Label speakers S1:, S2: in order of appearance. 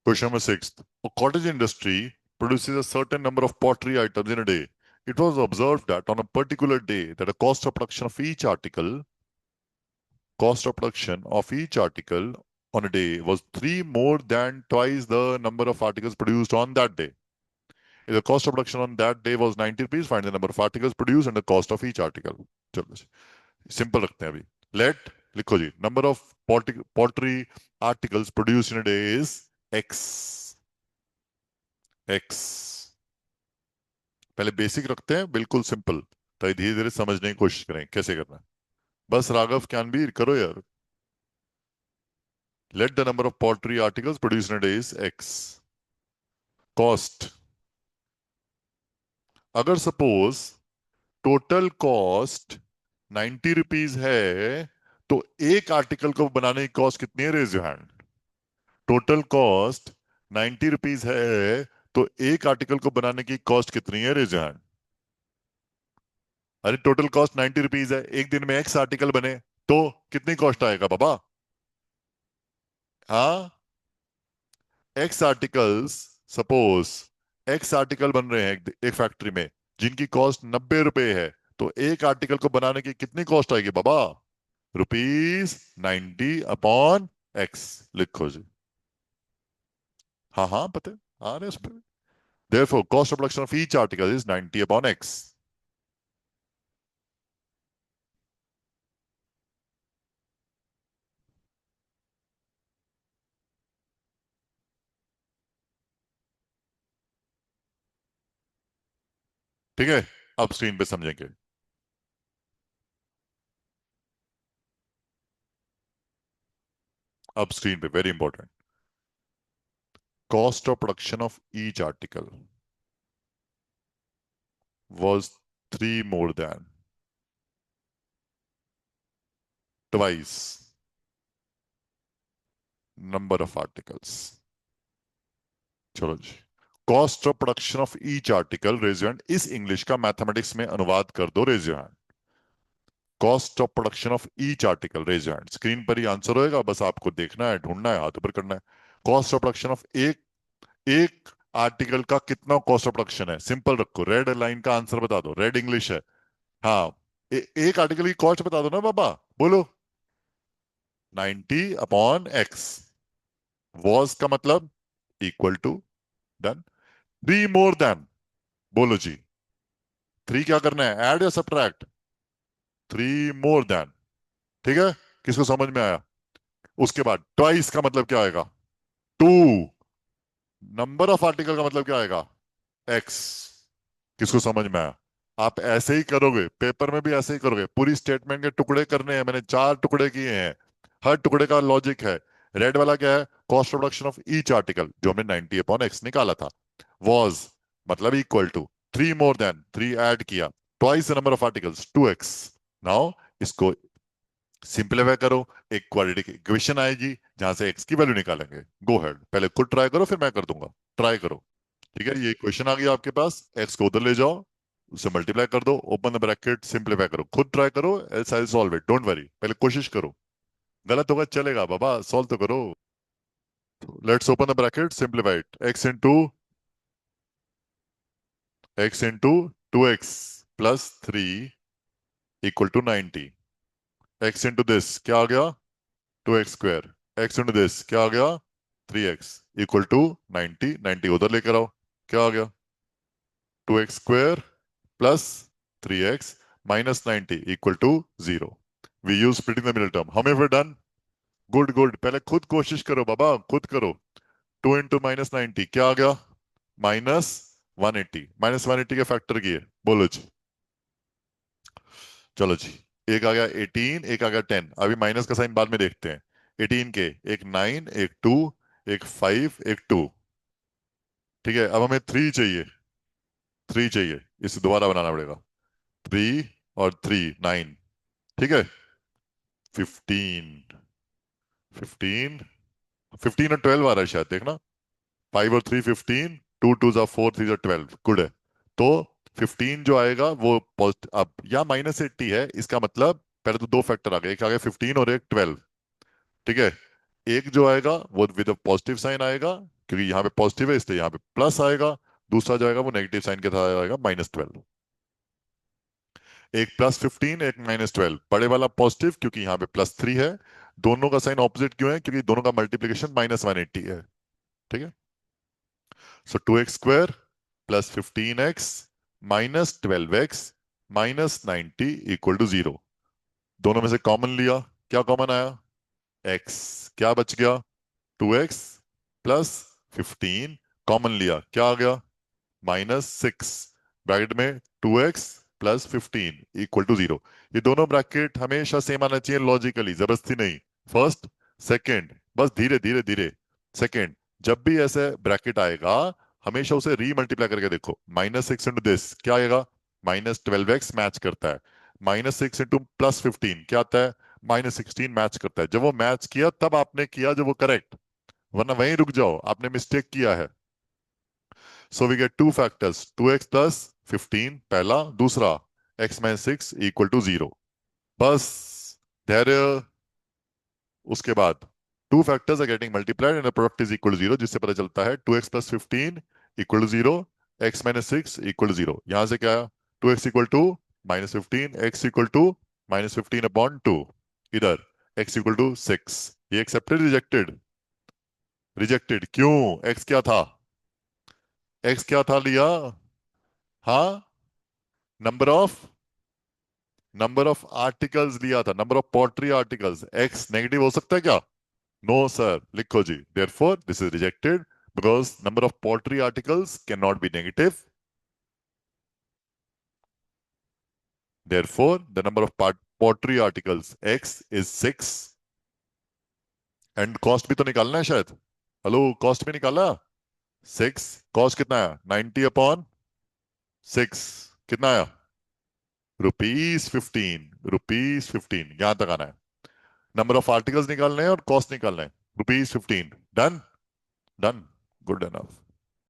S1: Question number 6. A cottage industry produces a certain number of pottery items in a day. It was observed that on a particular day that the cost of production on a day was three more than twice the number of articles produced on that day. If the cost of production on that day was 90 rupees, find the number of articles produced and the cost of each article. चलो simple रखते हैं अभी. Let लिखो जी. Number of pottery articles produced in a day is X. पहले basic रखते हैं, बिल्कुल simple, तो धीरे धीरे समझने की कोशिश करें कैसे करना है. बस राघव ज्ञानवीर करो यार. Let the number of pottery articles produced in a day is X. Cost. अगर सपोज टोटल कॉस्ट 90 रुपीज है तो एक आर्टिकल को बनाने की कॉस्ट कितनी है? Raise your hand. Total cost 90 rupees है तो एक आर्टिकल को बनाने की कॉस्ट कितनी है? Raise your hand. अरे टोटल कॉस्ट 90 रुपीज है, एक दिन में एक्स आर्टिकल बने तो कितनी कॉस्ट आएगा बाबा? हाँ, x articles. Suppose x article बन रहे हैं एक फैक्ट्री में जिनकी कॉस्ट 90 रुपए है, तो एक आर्टिकल को बनाने की कितनी कॉस्ट आएगी बाबा? ₹90/X. लिखो जी. हाँ हाँ पता है, आ रहे उस पर. Therefore, cost of production of each article is 90/X. ठीक है, अब स्क्रीन पे समझेंगे. अब स्क्रीन पे very important. Cost of production of each article was three more than twice number of articles. चलो जी. Cost of production of each article, raise your hand. इस इंग्लिश का मैथमेटिक्स में अनुवाद कर दो, raise your hand. Cost of production of each article, raise your hand. Screen पर ही आंसर होएगा, बस आपको देखना है, ढूंढना है, हाथ ऊपर करना है. कॉस्ट ऑफ प्रोडक्शन ऑफ एक एक आर्टिकल का कितना कॉस्ट ऑफ प्रोडक्शन है? सिंपल रखो, रेड लाइन का आंसर बता दो, रेड इंग्लिश है. हाँ, एक आर्टिकल की कॉस्ट बता दो ना बाबा, बोलो. 90/X. वॉज का मतलब equal to. Done. Three more then. बोलो जी. थ्री क्या करना है, ऐड या सब्ट्रैक्ट? Three more then. ठीक है, किसको समझ में आया? उसके बाद ट्वाइस का मतलब क्या आएगा? टू. नंबर ऑफ आर्टिकल का मतलब क्या आएगा? एक्स. किसको समझ में आया? आप ऐसे ही करोगे, पेपर में भी ऐसे ही करोगे. पूरी स्टेटमेंट के टुकड़े करने हैं, मैंने 4 टुकड़े किए हैं. हर टुकड़े का लॉजिक है. रेड वाला क्या है? Cost of production of each article, जो हमने 90/X निकाला था. वॉज मतलब equal to. Three more than, three add किया. Twice the number of articles, 2x. Now इसको सिंप्लीफाई करो, एक क्वाड्रेटिक इक्वेशन आएगी जहां से x की वैल्यू निकालेंगे. गो हेड, पहले खुद ट्राई करो फिर मैं कर दूंगा. ट्राई करो. ठीक है, ये इक्वेशन आ गई आपके पास. x को उधर ले जाओ, उसे मल्टीप्लाई कर दो, ओपन द ब्रैकेट, सिंप्लीफाई करो. खुद ट्राई करो, else I will solve it, don't worry. पहले कोशिश करो, गलत होगा चलेगा बाबा, सॉल्व तो करो. Let's open the bracket, simplify it. x into 2x plus 3 equal to 90. x into this क्या आ गया? 2x². x इंटू दिस क्या आ गया? 3x equal to 90. 90 उधर लेकर आओ, क्या आ गया? 2x² plus 3x minus 90 equal to 0. We use splitting the middle term. हम एवर डन? Good good. पहले खुद कोशिश करो बाबा, खुद करो. 2 × -90 क्या आ गया? -180. -180 के फैक्टर की है, बोलो जी. चलो जी. एक आ गया 18, एक आ गया 10. अभी माइनस का साइन बाद में देखते हैं. 18 के एक 9, एक 2, एक 5, एक 2. ठीक है, अब हमें 3 चाहिए. 3 चाहिए, इसे दोबारा बनाना पड़ेगा. 3 और 3 9. ठीक है, 15. 15. 15 और 12 आ रहा है शायद, देखना. 5 और 3 15. 2 2 4 3 12. गुड है. तो 15 जो आएगा वो पॉजिटिव. अब या -80 है, इसका मतलब पहले तो दो फैक्टर आ गए, एक आ गया 15 और एक 12. ठीक है, एक जो आएगा वो विद पॉजिटिव साइन आएगा, क्योंकि यहाँ पे पॉजिटिव है इसलिए यहाँ पे प्लस आएगा, दूसरा जाएगा वो नेगेटिव साइन के साथ आएगा -12। एक +15 एक -12, बड़े वाला पॉजिटिव क्योंकि यहाँ पे +3 है। दोनों का साइन ऑपोजिट क्यों है? क्योंकि दोनों का मल्टीप्लीकेशन -180 है। ठीक है, सो 2x² + 15x - 12x - 90 = 0। दोनों में से कॉमन लिया, क्या कॉमन आया? x। क्या बच गया? 2x + 15 कॉमन लिया, क्या आ गया? -6। ब्रैकेट में 2x + 15 = 0। ये दोनों ब्रैकेट हमेशा सेम आना चाहिए लॉजिकली, जबरदस्ती नहीं। फर्स्ट, सेकंड, बस धीरे धीरे धीरे। सेकंड, जब भी ऐसे ब्रैकेट आएगा हमेशा उसे रीमल्टीप्लाई करके देखो। -6 इंटू दिस क्या आएगा? -12x मैच करता है। -6 इंटू +15 क्या आता है? -16 मैच करता है। जब वो मैच किया तब आपने किया जो वो करेक्ट, वरना वहीं रुक जाओ, आपने मिस्टेक किया है। So we get two factors, 2x plus 15 पहला, दूसरा x minus 6 equal to 0। बस धैर्य। उसके बाद two factors are getting multiplied and the product is equal to 0, जिससे पता चलता है 2x plus 15 equal to 0, x minus 6 equal to 0। यहां से क्या आया? 2x equal to -15, x equal to -15/2। इधर x equal to 6। ये एक्सेप्टेड रिजेक्टेड? रिजेक्टेड क्यों? x क्या था? x क्या था लिया? हाँ, नंबर ऑफ आर्टिकल्स लिया था, number of pottery articles. X negative हो सकता है क्या? नो सर, लिखो जी, therefore this is rejected because number of pottery articles can not be negative. Therefore the number of pottery articles X is 6। And cost भी तो निकालना है शायद। हेलो, कॉस्ट भी निकाला। 6 कॉस्ट कितना आया? 90/6 कितना आया? ₹15। ₹15 यहां तक आना है। नंबर ऑफ आर्टिकल्स निकालने हैं और कॉस्ट निकालना है। ₹15 डन। Done, good enough.